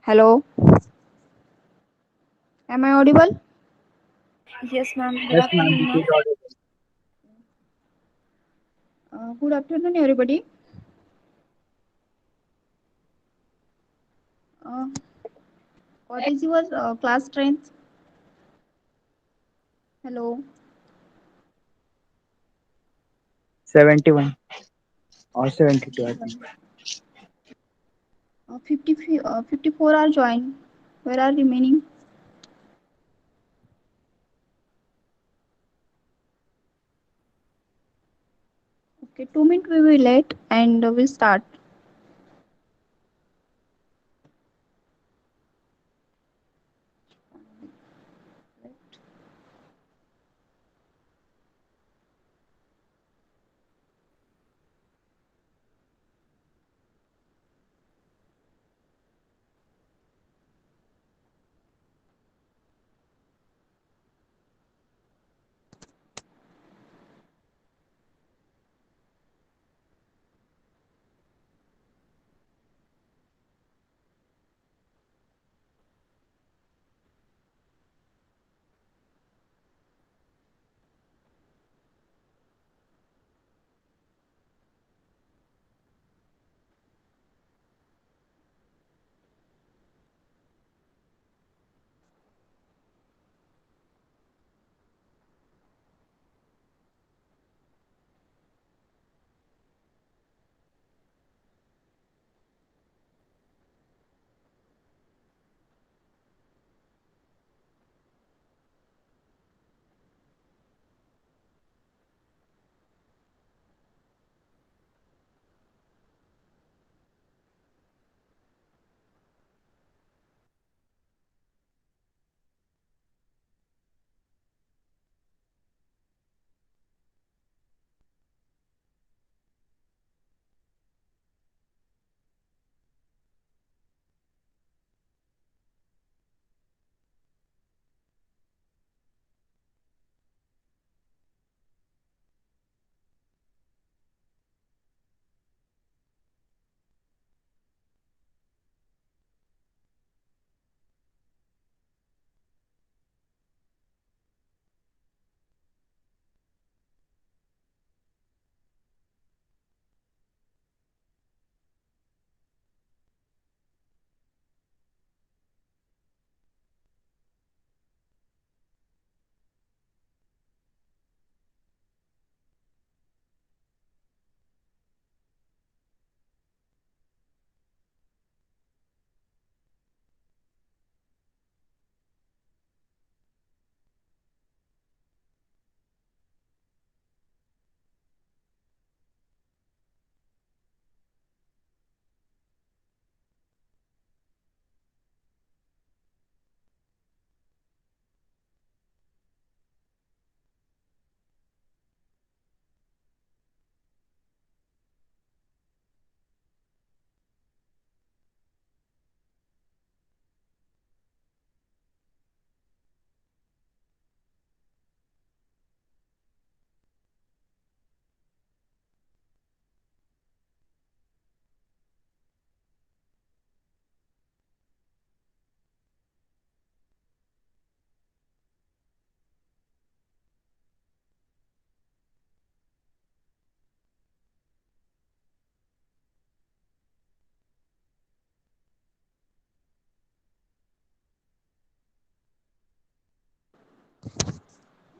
Hello, am I audible? Yes, ma'am. Good Yes, ma'am, afternoon, it is ma'am. audible. Good afternoon, everybody. Uh, what is your class strength? Hello, 71 or 72, I think. 71. 54 are joined. Where are remaining? Okay, 2 minutes we will wait and we'll start.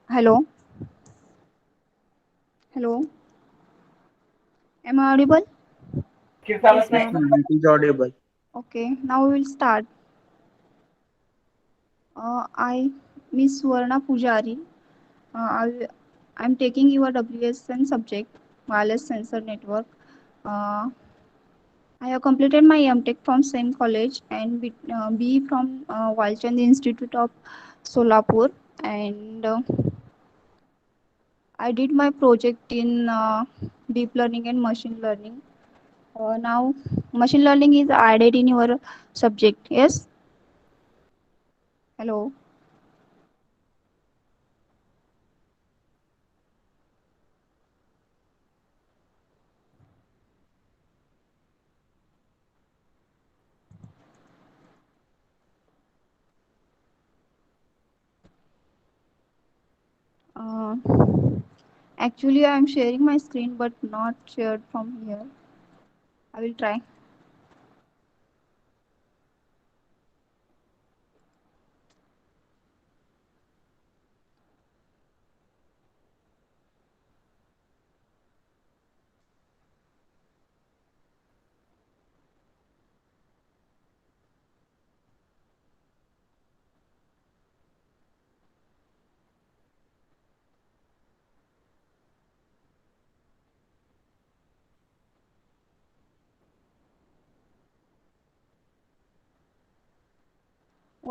Hello, hello, am I audible? Yes, Yes, ma'am. ma'am, it is audible. Okay, now we will start. I, Miss Swarna Pujari, I'm taking your WSN subject, Wireless Sensor Network. Uh, I have completed my MTech from same college and B from Walchand Institute of Solapur, and I did my project in deep learning and machine learning. Now, machine learning is added in your subject. Yes. Hello. Actually, I am sharing my screen but not shared from here. I will try.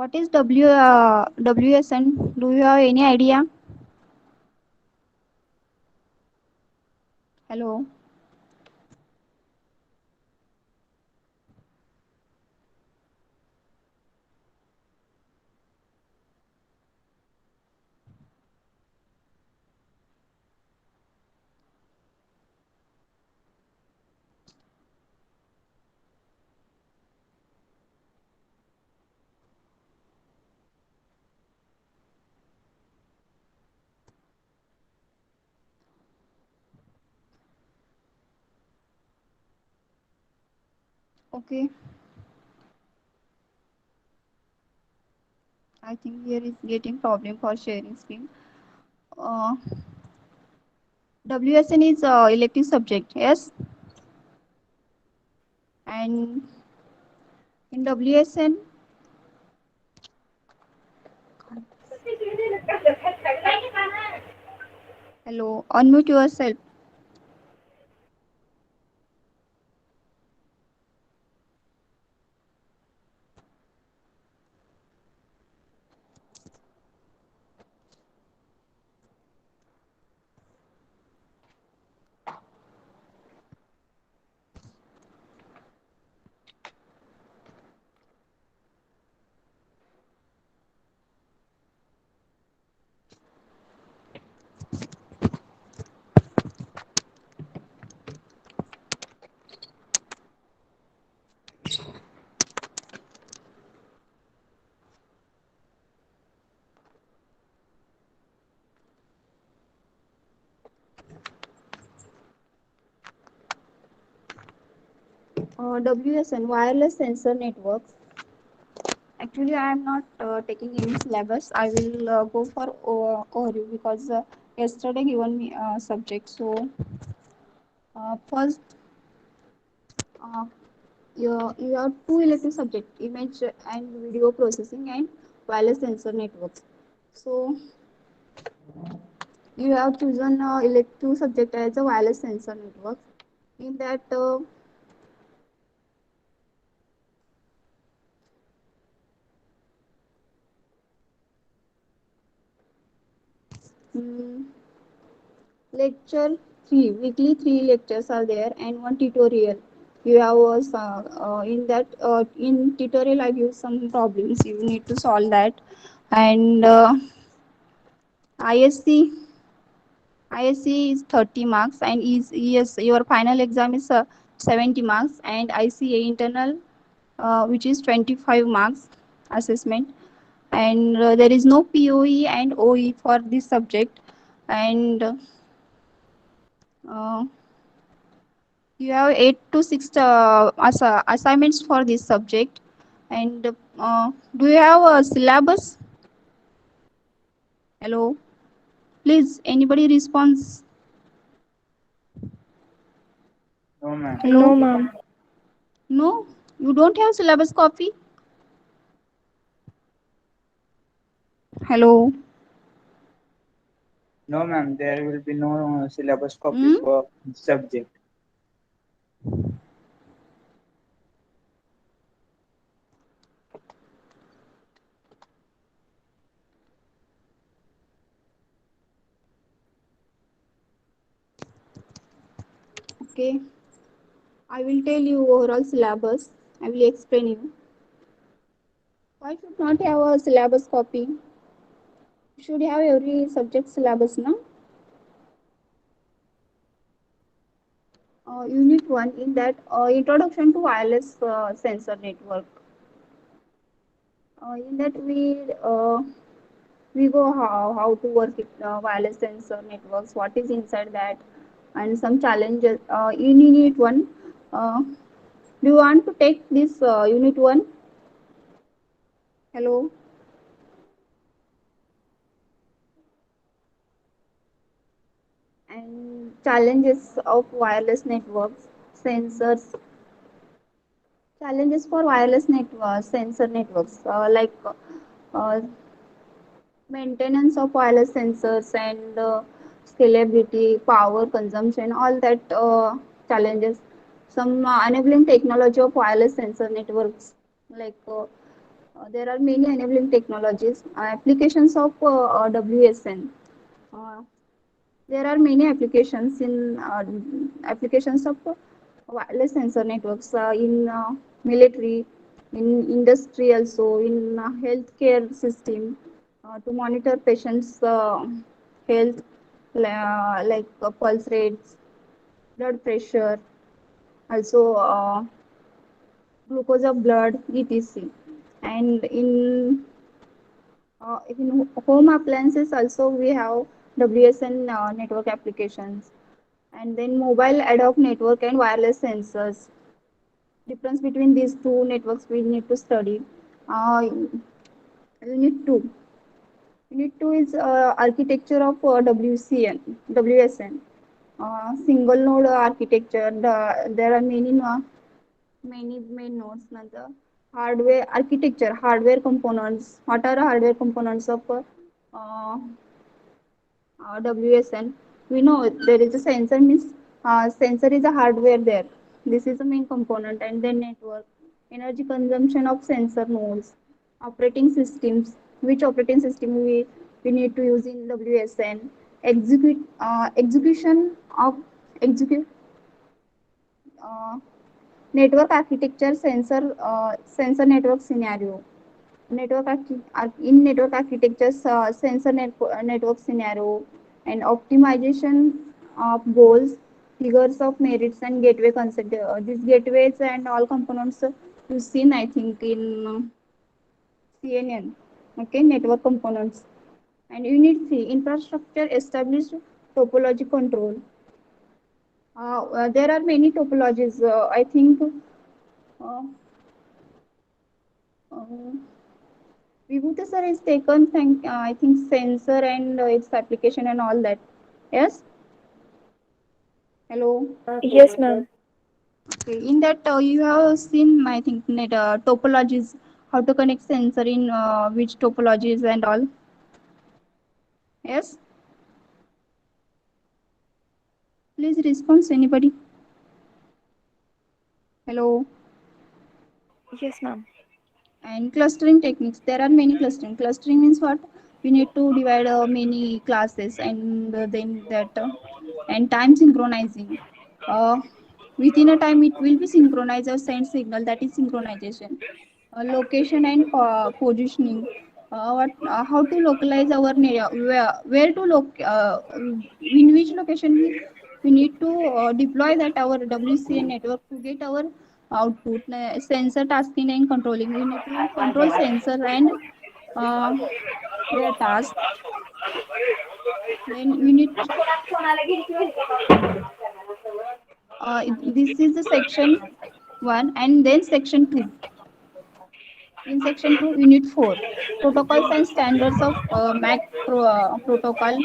What is WSN? Do you have any idea? Hello. Okay. I think here is getting problem for sharing screen. Uh, WSN is elective subject, yes. And in WSN, hello, unmute yourself. WSN, wireless sensor networks. Actually, I am not taking any syllabus. I will go for overview because yesterday given me subject. So first, uh, you have two elective subject: image and video processing and wireless sensor networks. So you have chosen elective subject as a wireless sensor network. In that, mm, lecture three, weekly three lectures are there and one tutorial. You have in that in tutorial I give some problems. You need to solve that, and ISC ISC is 30 marks and is yes your final exam is 70 marks and ICA internal which is 25 marks assessment and there is no POE and OE for this subject and uh, you have 8 to 6 assignments for this subject. And do you have a syllabus? Hello, please, anybody response? No, ma'am. Hello, No, ma'am. no, you don't have syllabus copy. Hello, No, ma'am. There will be no syllabus copy hmm? for subject. Okay, I will tell you overall syllabus. I will explain you. Why should not have a syllabus copy? Should have every subject syllabus now. Unit 1 in that introduction to wireless sensor network. In that we we go how to work it, wireless sensor networks, what is inside that, and some challenges in unit 1. Do you want to take this unit 1? Hello. And challenges of wireless networks, sensors, challenges for wireless network sensor networks, like uh, maintenance of wireless sensors and scalability, power consumption, all that challenges. Some enabling technology of wireless sensor networks, like there are many enabling technologies, applications of WSN. Uh, there are many applications in applications of wireless sensor networks in military, in industry, also in healthcare system, to monitor patients' health, like pulse rates, blood pressure, also glucose of blood, etc. And in home appliances also we have WSN network applications, and then mobile ad hoc network and wireless sensors. Difference between these two networks we need to study. Uh, unit 2. Unit 2 is architecture of WSN. Single node architecture. There are many main nodes. Nanda. Hardware architecture, hardware components. What are hardware components of uh, WSN? We know there is a sensor, means sensor is a hardware there. This is the main component, and then network, energy consumption of sensor nodes, operating systems. Which operating system we need to use in WSN? Execution of execute uh, network architecture, sensor network scenario. In network architectures, network scenario, and optimization of goals, figures of merits, and gateway concept. These gateways and all components you've seen, I think, in CNN. Okay, network components. And unit 3, infrastructure established topology control. There are many topologies. I think uh, uh, Vibhuti sir is taken, I think, sensor and its application and all that. Yes? Hello? Yes, ma'am. Okay. In that, you have seen, I think, topologies, how to connect sensor in which topologies and all. Yes? Please respond, anybody. Hello? Yes, ma'am. And clustering techniques, there are many clustering means what? We need to divide many classes, and then that and time synchronizing, uh, within a time it will be synchronized or send signal, that is synchronization. Location and positioning, how to localize our where to in which location we need to deploy that our WCN network to get our output. Sensor tasking and controlling, we need to control sensor and uh, their task. Then we need this is the section 1, and then section 2. In section 2, unit 4, protocols and standards of protocol,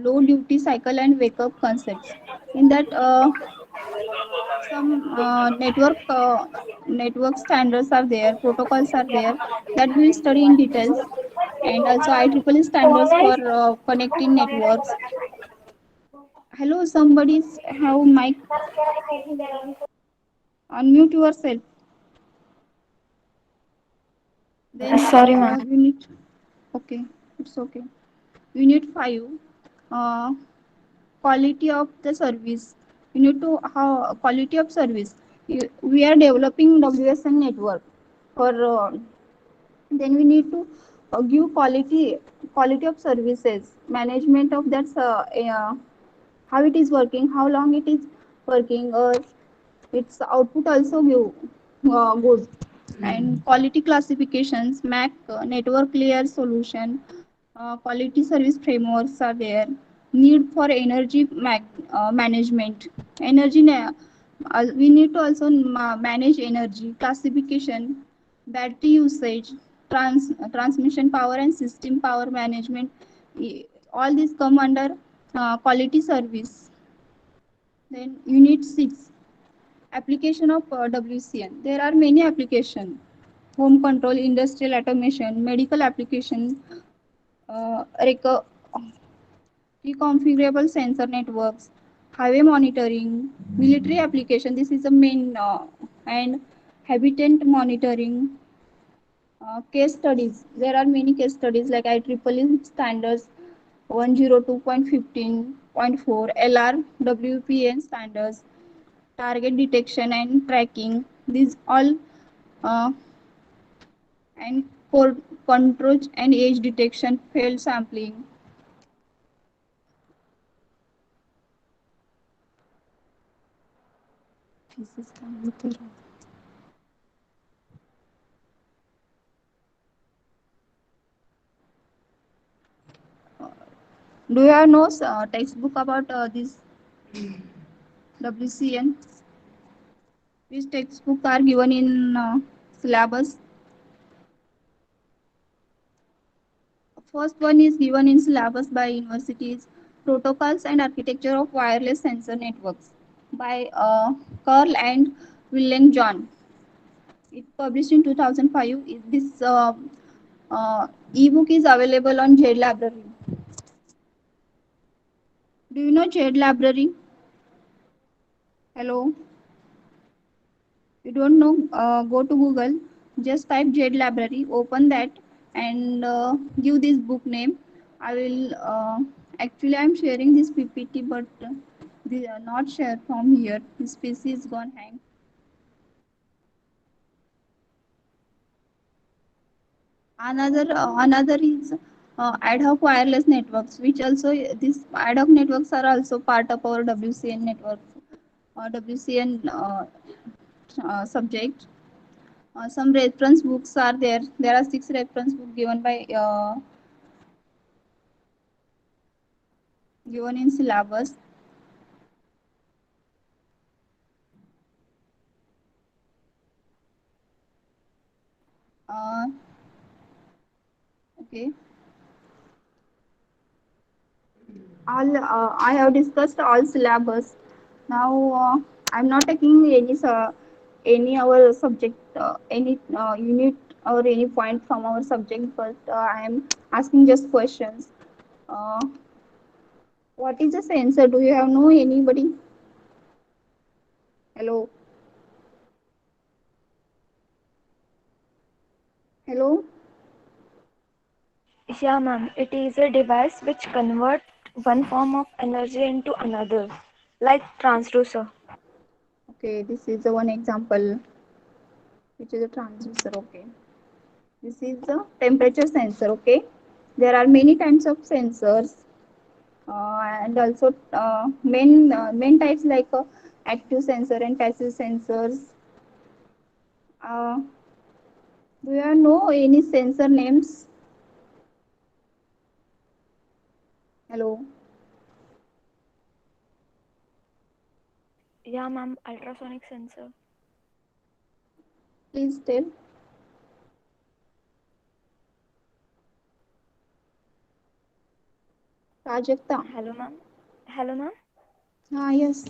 low duty cycle and wake up concepts. In that, some network standards are there, protocols are there, that we will study in details, and also IEEE standards for connecting networks. Hello, somebody have mic. Unmute yourself. Then Sorry, ma'am. unit. Okay, it's okay. Unit 5, uh, quality of the service. You need to how quality of service. We are developing WSN network for then we need to give quality of services, management of that, how it is working, how long it is working, its output also give good. And quality classifications, MAC, network layer solution, quality service frameworks are there. Need for energy management. We need to also manage energy classification, battery usage, transmission power and system power management. All these come under quality service. Then unit 6, application of WCN. There are many applications: home control, industrial automation, medical application, uh, reco- reconfigurable sensor networks, highway monitoring, military application. This is the main and habitat monitoring. Case studies. There are many case studies like IEEE standards 102.15.4, LRWPN standards, target detection and tracking. These all uh, and control and age detection, failed sampling. Do you have no textbook about this WCN? Which textbook are given in syllabus? First one is given in syllabus by universities, Protocols and Architecture of Wireless Sensor Networks by Carl and Willem John. It published in 2005. This ebook is available on Jade Library. Do you know Jade Library? Hello? You don't know? Go to Google, just type Jade Library, open that, and give this book name. I will actually I'm sharing this PPT, but they are not shared from here. This PC is gone hang. Another is ad hoc wireless networks, which also these ad hoc networks are also part of our WCN network, WCN subject. Some reference books are there. There are 6 reference books given in syllabus. Uh, okay. All I have discussed all syllabus. Now I'm not taking any our subject any unit or any point from our subject, but I am asking just questions. Uh, what is the sensor? Do you have know anybody? Hello, hello. Yeah, ma'am. It is a device which converts one form of energy into another, like transducer. Okay, this is the one example, which is a transducer. Okay, this is the temperature sensor. Okay, there are many kinds of sensors, and also main types like active sensor and passive sensors. Uh, do you know any sensor names? Hello, Yeah, ma'am. Ultrasonic sensor. please tell. Prajakta. Hello, ma'am. Hello, ma'am. Ah, yes.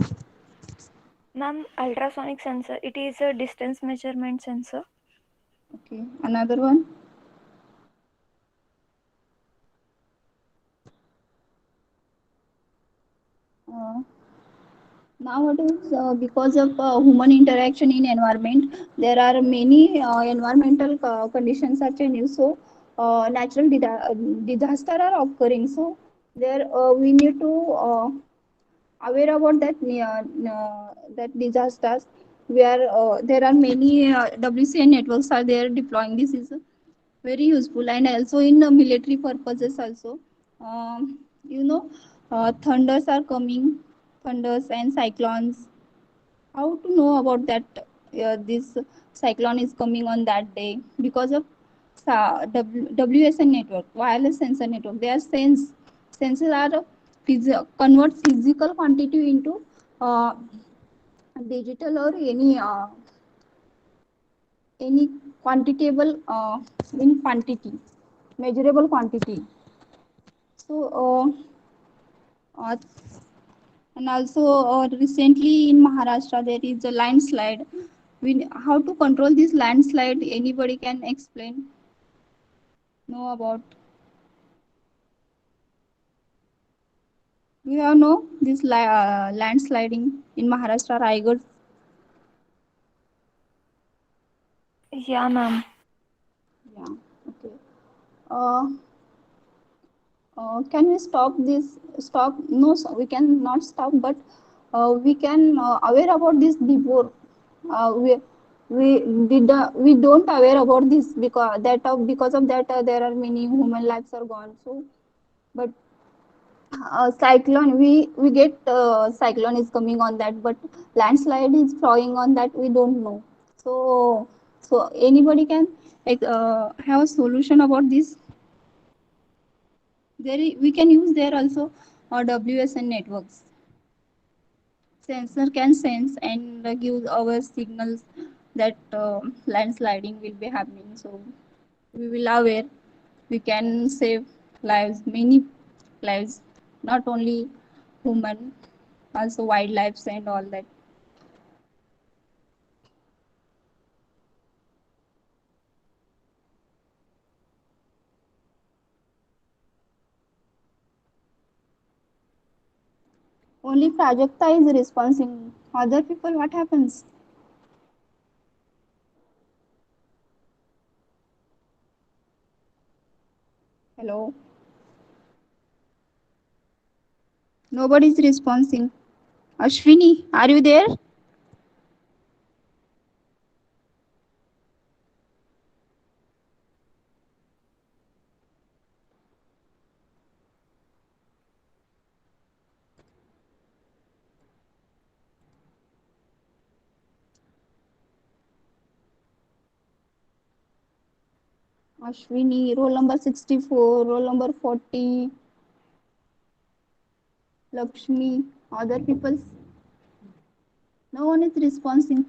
Ma'am, ultrasonic sensor. It is a distance measurement sensor. Okay, another one. Uh, Nowadays, because of human interaction in environment, there are many environmental conditions are changing. So, natural disaster are occurring. So, there we need to aware about that disasters. Where there are many WCN networks are there deploying. This is very useful, and also in military purposes also. You know, thunders are coming, thunders and cyclones. How to know about that? This cyclone is coming on that day because of WSN network, wireless sensor network. They are senses are convert physical quantity into uh, digital or any quantitable in quantity, measurable quantity. So uh, and also recently in Maharashtra there is a landslide. How to control this landslide? Anybody can explain? Know about? Do you have know this landsliding in Maharashtra, Raigad? Yeah, ma'am. Yeah. Okay. Uh, can we stop this? Stop? No, we can not stop, but we can aware about this before. We we don't aware about this because of that there are many human lives are gone. So, but cyclone we get cyclone is coming on that, but landslide is flowing on that we don't know. So anybody can like have a solution about this? We can use there also WSN networks. Sensor can sense and give our signals that landsliding will be happening. So we will aware. We can save lives, many lives, not only human, also wildlife and all that. Only Prajakta is responding. Other people, what happens? Hello, nobody is responding. Ashwini, are you there? Ashwini, roll number 64, roll number 40, Lakshmi, other people. No one is responding.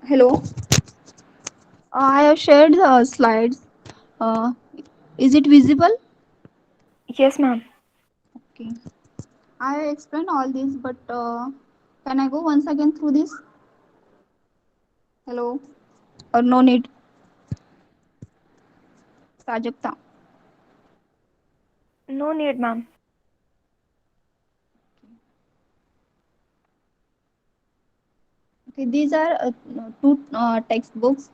Hello, I have shared the slides. Uh, is it visible? Yes, ma'am. Okay. I explained all this, but can I go once again through this? Hello, or no need? Prajakta. No need, ma'am. Okay, these are two textbooks.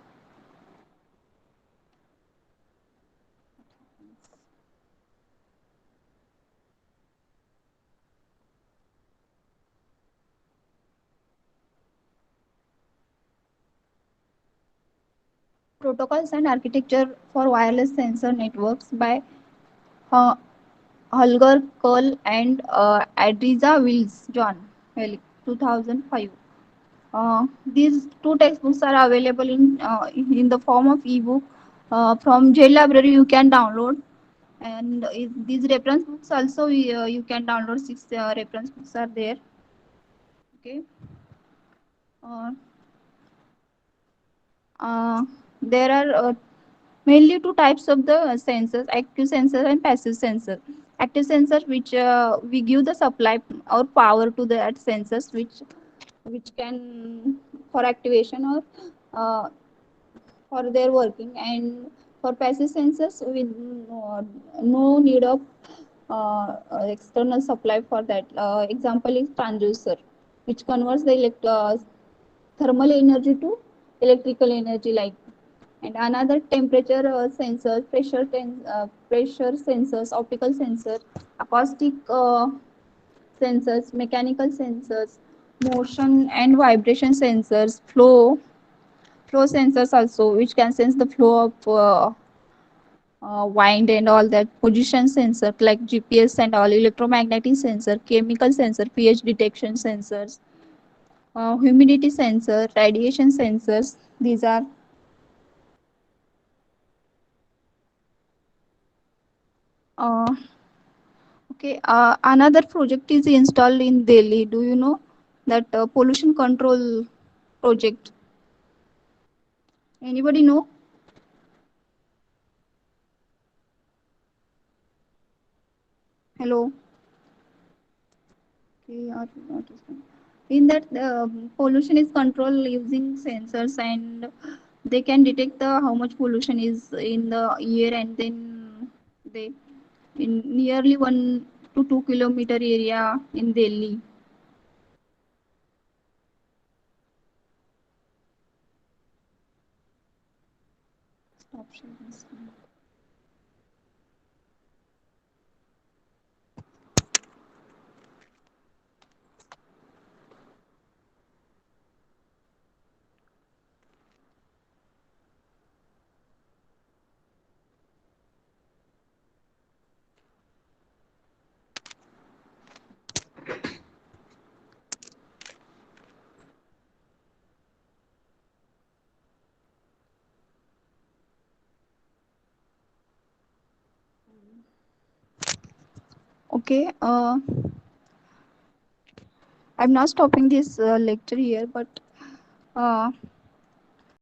Protocols and Architecture for Wireless Sensor Networks by uh, Holger Kerr and Adriza Wills, John, 2005. These two textbooks are available in the form of ebook from Jail Library. You can download, and these reference books also you can download. Six reference books are there. Okay. Uh, uh, there are mainly two types of the sensors: active sensor and passive sensor. Active sensor, which we give the supply or power to that sensors, which can for activation or uh, for their working, and for passive sensors with no need of external supply for that. Example is transducer, which converts the thermal energy to electrical energy, like. And another temperature sensor, pressure sensors, optical sensor, acoustic sensors, mechanical sensors, motion and vibration sensors, flow sensors also, which can sense the flow of wind and all that. Position sensor like GPS and all, electromagnetic sensor, chemical sensor, pH detection sensors, humidity sensor, radiation sensors. These are uh, okay. Another project is installed in Delhi. Do you know that pollution control project? Anybody know? Hello. Okay, not responding. In that, pollution is controlled using sensors, and they can detect the how much pollution is in the air, and then they in nearly 1 to 2 kilometer area in Delhi. Stop sharing screen. Okay. I'm not stopping this lecture here, but